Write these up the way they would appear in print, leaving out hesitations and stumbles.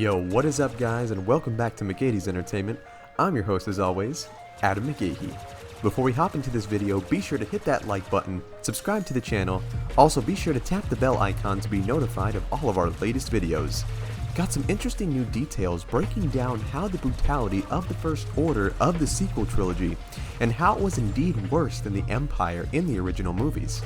Yo, what is up guys, and welcome back to McGahee's Entertainment. I'm your host as always, Adam McGahee. Before we hop into this video, be sure to hit that like button, subscribe to the channel, also be sure to tap the bell icon to be notified of all of our latest videos. Got some interesting new details breaking down how the brutality of the First Order of the sequel trilogy, and how it was indeed worse than the Empire in the original movies.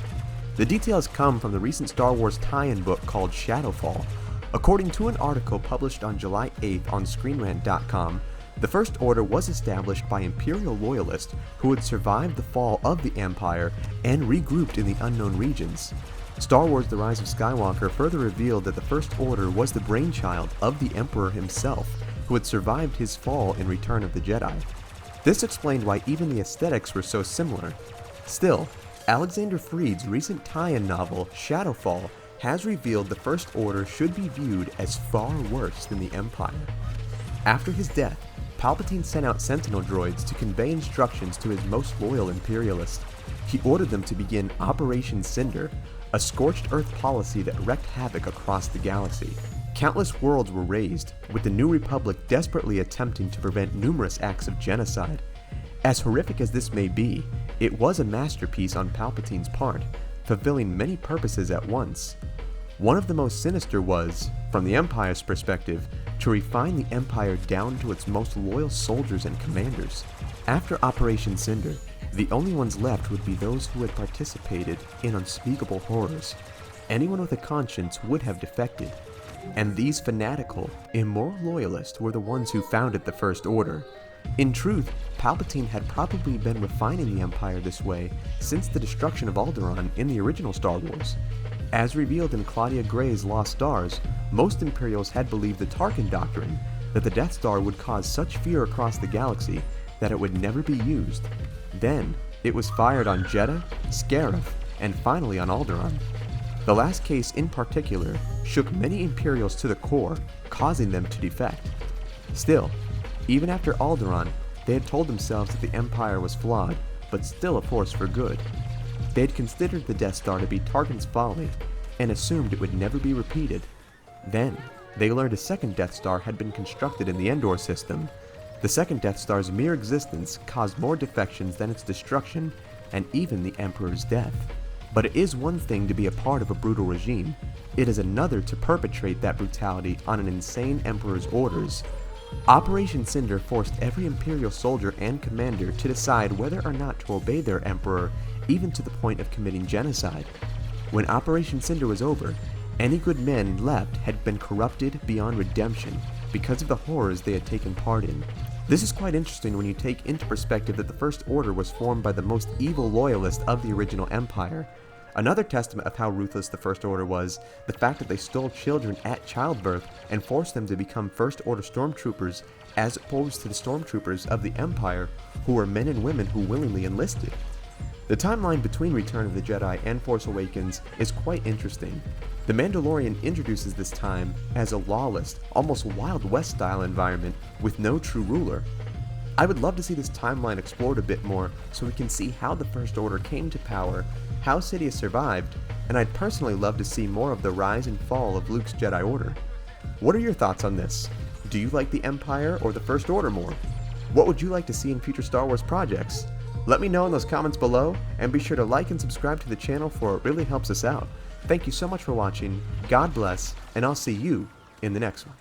The details come from the recent Star Wars tie-in book called Shadowfall. According to an article published on July 8th on ScreenRant.com, the First Order was established by Imperial loyalists who had survived the fall of the Empire and regrouped in the unknown regions. Star Wars The Rise of Skywalker further revealed that the First Order was the brainchild of the Emperor himself, who had survived his fall in Return of the Jedi. This explained why even the aesthetics were so similar. Still, Alexander Freed's recent tie-in novel, Shadowfall, has revealed the First Order should be viewed as far worse than the Empire. After his death, Palpatine sent out Sentinel droids to convey instructions to his most loyal Imperialists. He ordered them to begin Operation Cinder, a scorched earth policy that wreaked havoc across the galaxy. Countless worlds were razed, with the New Republic desperately attempting to prevent numerous acts of genocide. As horrific as this may be, it was a masterpiece on Palpatine's part, fulfilling many purposes at once. One of the most sinister was, from the Empire's perspective, to refine the Empire down to its most loyal soldiers and commanders. After Operation Cinder, the only ones left would be those who had participated in unspeakable horrors. Anyone with a conscience would have defected, and these fanatical, immoral loyalists were the ones who founded the First Order. In truth, Palpatine had probably been refining the Empire this way since the destruction of Alderaan in the original Star Wars. As revealed in Claudia Gray's Lost Stars, most Imperials had believed the Tarkin Doctrine, that the Death Star would cause such fear across the galaxy that it would never be used. Then, it was fired on Jedha, Scarif, and finally on Alderaan. The last case in particular shook many Imperials to the core, causing them to defect. Still, even after Alderaan, they had told themselves that the Empire was flawed, but still a force for good. They had considered the Death Star to be Tarkin's folly, and assumed it would never be repeated. Then, they learned a second Death Star had been constructed in the Endor system. The second Death Star's mere existence caused more defections than its destruction, and even the Emperor's death. But it is one thing to be a part of a brutal regime, it is another to perpetrate that brutality on an insane Emperor's orders. Operation Cinder forced every Imperial soldier and commander to decide whether or not to obey their Emperor, even to the point of committing genocide. When Operation Cinder was over, any good men left had been corrupted beyond redemption because of the horrors they had taken part in. This is quite interesting when you take into perspective that the First Order was formed by the most evil loyalists of the original Empire. Another testament of how ruthless the First Order was, the fact that they stole children at childbirth and forced them to become First Order stormtroopers as opposed to the stormtroopers of the Empire, who were men and women who willingly enlisted. The timeline between Return of the Jedi and Force Awakens is quite interesting. The Mandalorian introduces this time as a lawless, almost Wild West style environment with no true ruler. I would love to see this timeline explored a bit more so we can see how the First Order came to power, how Sidious survived, and I'd personally love to see more of the rise and fall of Luke's Jedi Order. What are your thoughts on this? Do you like the Empire or the First Order more? What would you like to see in future Star Wars projects? Let me know in those comments below, and be sure to like and subscribe to the channel, for it really helps us out. Thank you so much for watching, God bless, and I'll see you in the next one.